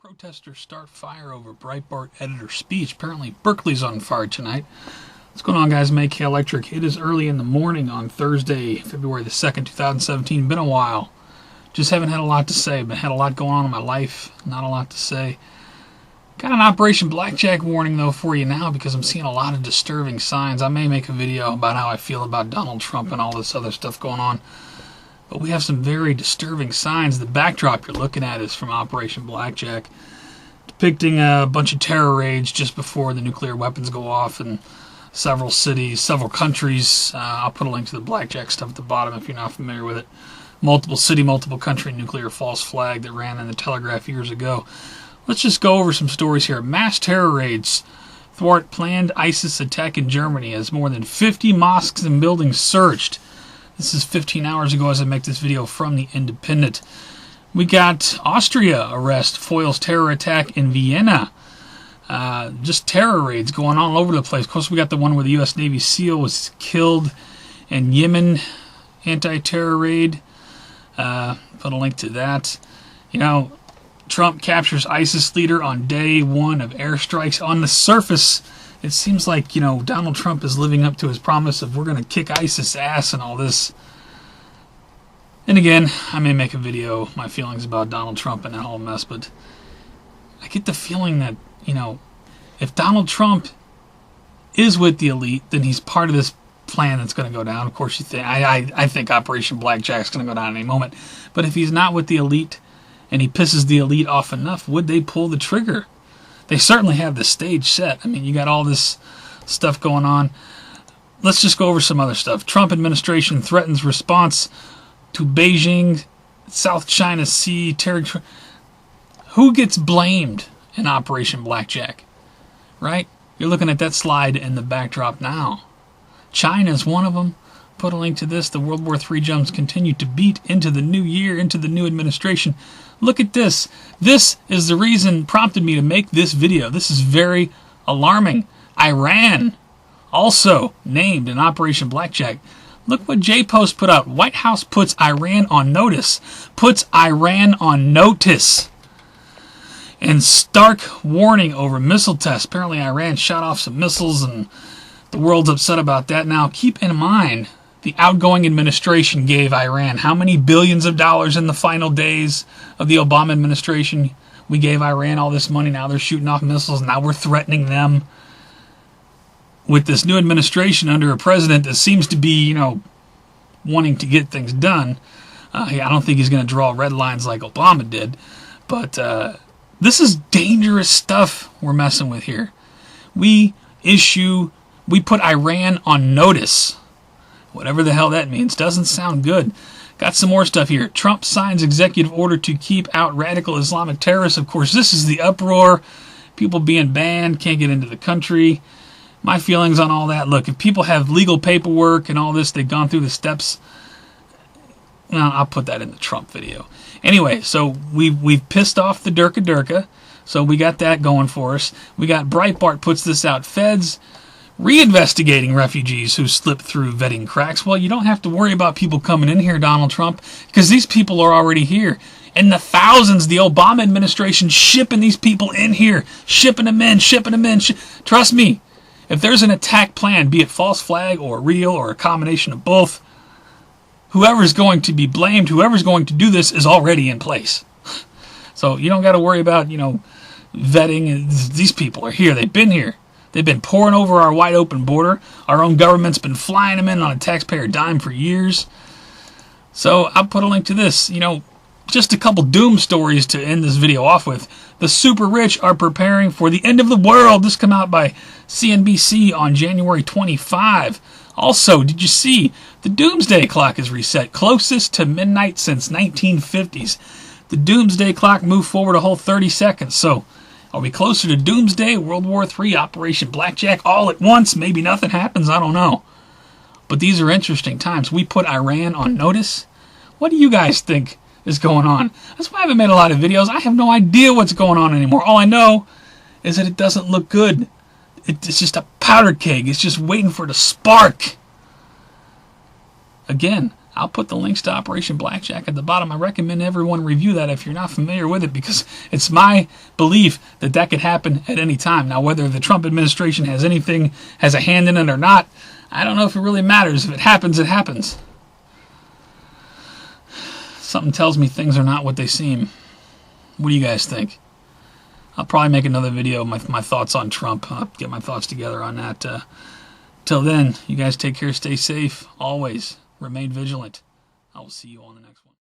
Protesters start fire over Breitbart editor speech. Apparently Berkeley's on fire tonight. What's going on, guys? Make Electric. It is early in the morning on Thursday, February the 2nd, 2017. Been a while. Just haven't had a lot to say. But had a lot going on in my life. Not a lot to say. Got an Operation Blackjack warning, though, for you now because I'm seeing a lot of disturbing signs. I may make a video about how I feel about Donald Trump and all this other stuff going on. But we have some very disturbing signs. The backdrop you're looking at is from Operation Blackjack, depicting a bunch of terror raids just before the nuclear weapons go off in several cities, several countries. I'll put a link to the Blackjack stuff at the bottom if you're not familiar with it. Multiple city, multiple country nuclear false flag that ran in the Telegraph years ago. Let's just go over some stories here. Mass terror raids thwart planned ISIS attack in Germany as more than 50 mosques and buildings searched. This is 15 hours ago as I make this video from The Independent. We got Austria arrest foils terror attack in Vienna. Just terror raids going on all over the place. Of course, we got the one where the U.S. Navy SEAL was killed in Yemen, anti-terror raid. Put a link to that. You know, Trump captures ISIS leader on day one of airstrikes. On the surface, it seems like, you know, Donald Trump is living up to his promise of we're going to kick ISIS ass and all this. And again, I may make a video, my feelings about Donald Trump and that whole mess, but I get the feeling that, you know, if Donald Trump is with the elite, then he's part of this plan that's going to go down. Of course, you think I think Operation Blackjack's going to go down at any moment. But if he's not with the elite and he pisses the elite off enough, would they pull the trigger? They certainly have the stage set. I mean, you got all this stuff going on. Let's just go over some other stuff. Trump administration threatens response to Beijing, South China Sea territory. Who gets blamed in Operation Blackjack? Right? You're looking at that slide in the backdrop now. China's one of them. Put a link to this. The World War III drums continue to beat into the new year, into the new administration. Look at this. This is the reason prompted me to make this video. This is very alarming. Iran, also named in Operation Blackjack. Look what J-Post put out. White House puts Iran on notice. Puts Iran on notice. And stark warning over missile tests. Apparently Iran shot off some missiles and the world's upset about that. Now, keep in mind, the outgoing administration gave Iran how many billions of dollars in the final days of the Obama administration? We gave Iran all this money. Now they're shooting off missiles. Now we're threatening them. With this new administration under a president that seems to be, you know, wanting to get things done. I don't think he's going to draw red lines like Obama did. But this is dangerous stuff we're messing with here. We put Iran on notice. Whatever the hell that means. Doesn't sound good. Got some more stuff here. Trump signs executive order to keep out radical Islamic terrorists. Of course, this is the uproar. People being banned, can't get into the country. My feelings on all that. Look, if people have legal paperwork and all this, they've gone through the steps. Well, I'll put that in the Trump video. Anyway, so we've pissed off the Derka. So we got that going for us. We got Breitbart puts this out. Feds reinvestigating refugees who slip through vetting cracks. Well, you don't have to worry about people coming in here, Donald Trump, because these people are already here. In the thousands, the Obama administration shipping these people in here, shipping them in. Trust me, if there's an attack plan, be it false flag or real or a combination of both, whoever's going to be blamed, whoever's going to do this is already in place. So you don't got to worry about, you know, vetting. These people are here. They've been here. They've been pouring over our wide open border. Our own government's been flying them in on a taxpayer dime for years. So I'll put a link to this. You know, just a couple doom stories to end this video off with. The super rich are preparing for the end of the world. This came out by CNBC on January 25. Also, did you see the Doomsday clock is reset? Closest to midnight since 1950s. The Doomsday clock moved forward a whole 30 seconds. So are we closer to Doomsday, World War III, Operation Blackjack all at once? Maybe nothing happens. I don't know. But these are interesting times. We put Iran on notice. What do you guys think is going on? That's why I haven't made a lot of videos. I have no idea what's going on anymore. All I know is that it doesn't look good. It's just a powder keg. It's just waiting for it to spark. Again, I'll put the links to Operation Blackjack at the bottom. I recommend everyone review that if you're not familiar with it, because it's my belief that that could happen at any time. Now, whether the Trump administration has a hand in it or not, I don't know if it really matters. If it happens, it happens. Something tells me things are not what they seem. What do you guys think? I'll probably make another video, my thoughts on Trump. I'll get my thoughts together on that. Till then, you guys take care, stay safe, always remain vigilant. I will see you on the next one.